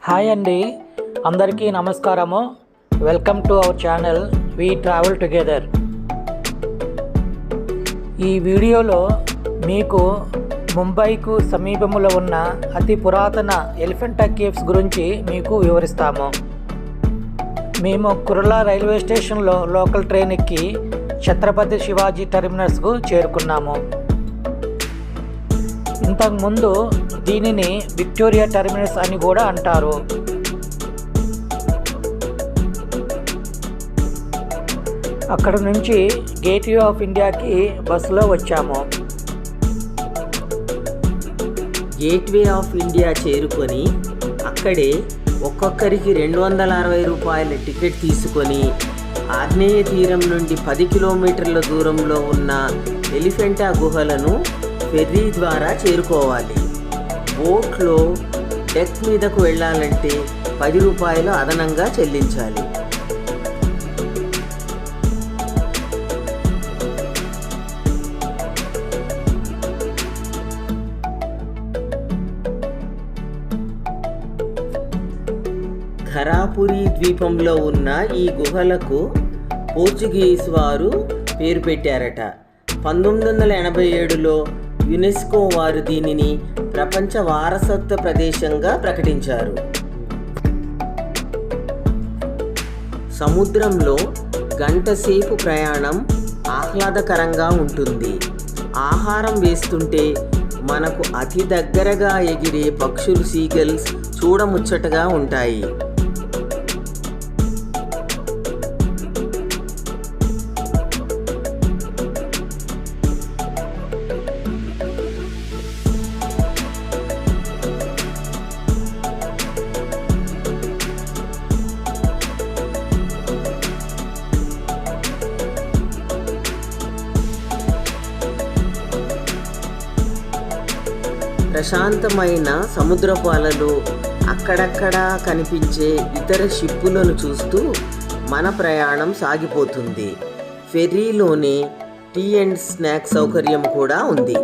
Hi అండి, అందరికీ నమస్కారము. Welcome to our channel we travel together. ఈ వీడియోలో మీకు ముంబైకు సమీపంలో ఉన్న అతి పురాతన ఎలిఫెంటా కేవ్స్ గురించి మీకు వివరిస్తాము. మేము కుర్లా రైల్వే స్టేషన్లో లోకల్ ట్రైన్ ఎక్కి ఛత్రపతి శివాజీ టెర్మినస్కు చేరుకున్నాము. ఇంతకుముందు దీనిని విక్టోరియా టెర్మినస్ అని కూడా అంటారు. అక్కడ నుంచి గేట్వే ఆఫ్ ఇండియాకి బస్సులో వచ్చాము. గేట్వే ఆఫ్ ఇండియా చేరుకొని అక్కడే ఒక్కొక్కరికి 260 రూపాయల టికెట్ తీసుకొని ఆగ్నేయ తీరం నుండి 10 కిలోమీటర్ల దూరంలో ఉన్న ఎలిఫెంటా గుహలను ఫెర్రీ ద్వారా చేరుకోవాలి. బోట్లో డెక్ మీదకు వెళ్ళాలంటే 10 రూపాయలు అదనంగా చెల్లించాలి. ధరాపురి ద్వీపంలో ఉన్న ఈ గుహలకు పోర్చుగీస్ వారు పేరు పెట్టారట. 1987లో యునెస్కో వారు దీనిని ప్రపంచ వారసత్వ ప్రదేశంగా ప్రకటించారు. సముద్రంలో గంటసేపు ప్రయాణం ఆహ్లాదకరంగా ఉంటుంది. ఆహారం వేస్తుంటే మనకు అతి దగ్గరగా ఎగిరే పక్షులు సీగల్స్ చూడముచ్చటగా ఉంటాయి. ప్రశాంతమైన సముద్రపు అలలు, అక్కడక్కడా కనిపించే ఇతర షిప్పులను చూస్తూ మన ప్రయాణం సాగిపోతుంది. ఫెర్రీలోనే టీ అండ్ స్నాక్స్ సౌకర్యం కూడా ఉంది.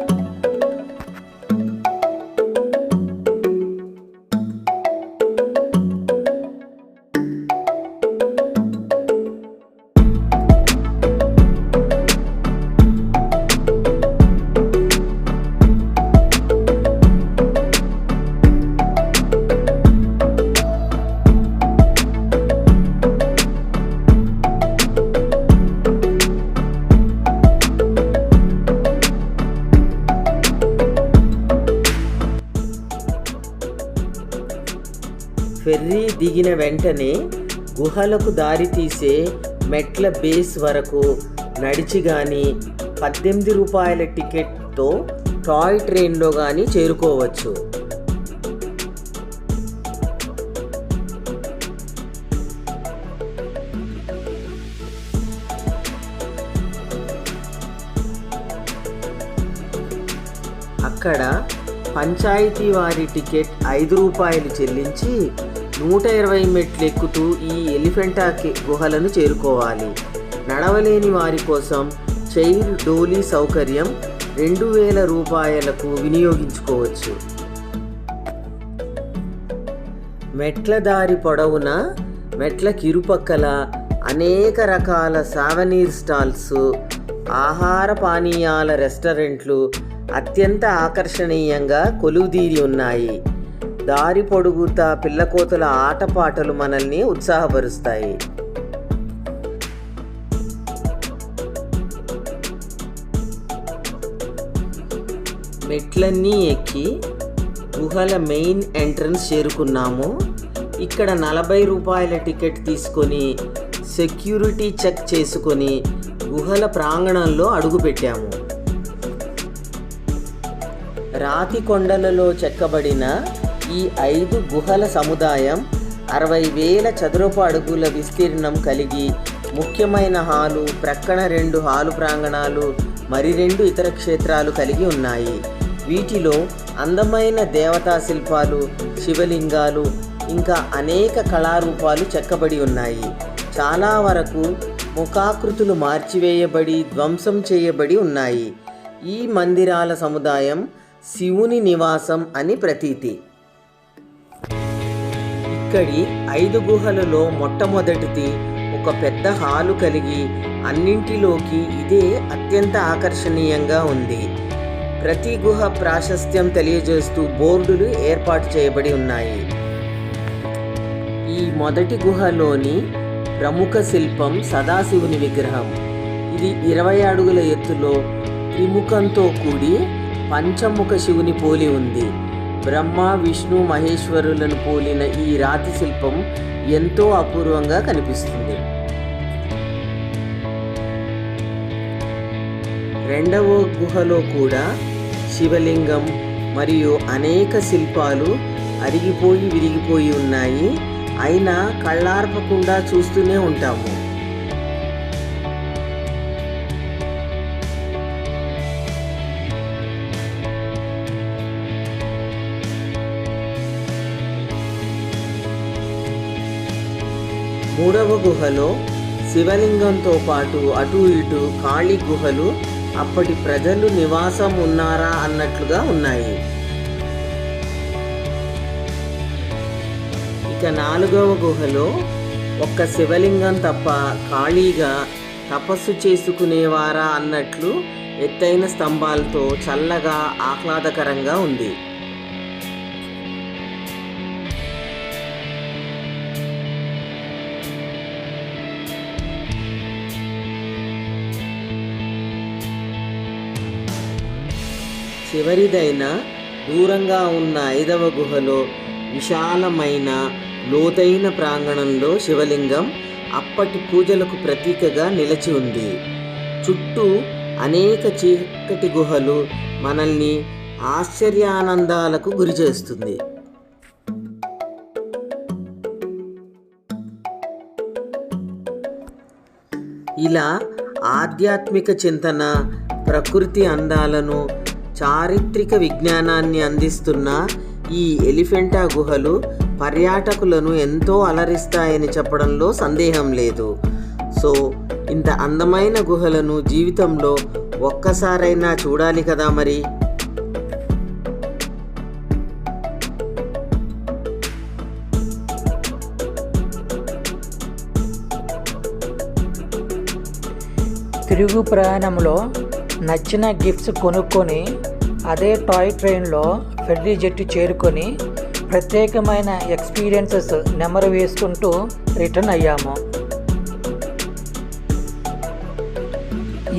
ఫెర్రీ దిగిన వెంటనే గుహలకు దారి తీసే మెట్ల బేస్ వరకు నడిచి కానీ 18 రూపాయల టికెట్తో టాయ్ ట్రైన్లో కానీ చేరుకోవచ్చు. అక్కడ పంచాయతీ వారి టికెట్ 5 రూపాయలు చెల్లించి 120 మెట్లు ఎక్కుతూ ఈ ఎలిఫెంటా గుహలను చేరుకోవాలి. నడవలేని వారి కోసం చైర్ డోలీ సౌకర్యం 2000 రూపాయలకు వినియోగించుకోవచ్చు. మెట్ల దారి పొడవున మెట్ల కిరుపక్కల అనేక రకాల సావనీర్ స్టాల్స్, ఆహార పానీయాల రెస్టారెంట్లు అత్యంత ఆకర్షణీయంగా కొలువుదీరి ఉన్నాయి. దారి పొడుగుతా పిల్లకోతల ఆటపాటలు మనల్ని ఉత్సాహపరుస్తాయి. మెట్లన్నీ ఎక్కి గుహల మెయిన్ ఎంట్రన్స్ చేరుకున్నాము. ఇక్కడ 40 రూపాయల టికెట్ తీసుకొని సెక్యూరిటీ చెక్ చేసుకొని గుహల ప్రాంగణంలో అడుగుపెట్టాము. రాతి కొండలలో చెక్కబడిన ఈ 5 గుహల సముదాయం 60,000 చదరపు అడుగుల విస్తీర్ణం కలిగి ముఖ్యమైన హాలు, ప్రక్కన 2 హాలు ప్రాంగణాలు, మరి 2 ఇతర క్షేత్రాలు కలిగి ఉన్నాయి. వీటిలో అందమైన దేవతా శిల్పాలు, శివలింగాలు, ఇంకా అనేక కళారూపాలు చెక్కబడి ఉన్నాయి. చాలా వరకు ముఖాకృతులు మార్చివేయబడి ధ్వంసం చేయబడి ఉన్నాయి. ఈ మందిరాల సముదాయం శివుని నివాసం అని ప్రతీతి. ఇక్కడి 5 గుహలలో మొట్టమొదటిది ఒక పెద్ద హాలు కలిగి అన్నింటిలోకి ఇదే అత్యంత ఆకర్షణీయంగా ఉంది. ప్రతి గుహ ప్రాశస్త్యం తెలియజేస్తూ బోర్డులు ఏర్పాటు చేయబడి ఉన్నాయి. ఈ మొదటి గుహలోని ప్రముఖ శిల్పం సదాశివుని విగ్రహం. ఇది 20 అడుగుల ఎత్తులో త్రిముఖంతో కూడి పంచముఖ శివుని పోలి ఉంది. బ్రహ్మ, విష్ణు, మహేశ్వరులను పోలిన ఈ రాతి శిల్పం ఎంతో అపూర్వంగా కనిపిస్తుంది. రెండవ గుహలో కూడా శివలింగం మరియు అనేక శిల్పాలు అరిగిపోయి విరిగిపోయి ఉన్నాయి. అయినా కళ్ళార్పకుండా చూస్తూనే ఉంటాము. మూడవ గుహలో శివలింగంతో పాటు అటు ఇటు ఖాళీ గుహలు అప్పటి ప్రజలు నివాసం ఉన్నారా అన్నట్లుగా ఉన్నాయి. ఇక నాలుగవ గుహలో ఒక్క శివలింగం తప్ప ఖాళీగా తపస్సు చేసుకునేవారా అన్నట్లు ఎత్తైన స్తంభాలతో చల్లగా ఆహ్లాదకరంగా ఉంది. చివరిదైన దూరంగా ఉన్న 5వ గుహలో విశాలమైన లోతైన ప్రాంగణంలో శివలింగం అప్పటి పూజలకు ప్రతీకగా నిలిచి ఉంది. చుట్టూ అనేక చీకటి గుహలు మనల్ని ఆశ్చర్యానందాలకు గురిచేస్తుంది. ఇలా ఆధ్యాత్మిక చింతన, ప్రకృతి అందాలను, చారిత్రక విజ్ఞానాన్ని అందిస్తున్న ఈ ఎలిఫెంటా గుహలు పర్యాటకులను ఎంతో అలరిస్తాయని చెప్పడంలో సందేహం లేదు. సో ఇంత అందమైన గుహలను జీవితంలో ఒక్కసారైనా చూడాలి కదా మరి. తిరుగు ప్రయాణంలో నచ్చిన గిఫ్ట్స్ కొనుక్కొని అదే టాయ్ ట్రైన్లో ఫెర్రీ జెట్టు చేరుకొని ప్రత్యేకమైన ఎక్స్పీరియన్సెస్ నెమరు వేసుకుంటూ రిటర్న్ అయ్యాము.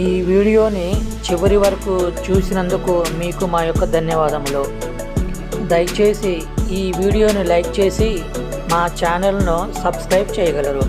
ఈ వీడియోని చివరి వరకు చూసినందుకు మీకు మా యొక్క ధన్యవాదములు. దయచేసి ఈ వీడియోని లైక్ చేసి మా ఛానల్ను సబ్స్క్రైబ్ చేయగలరు.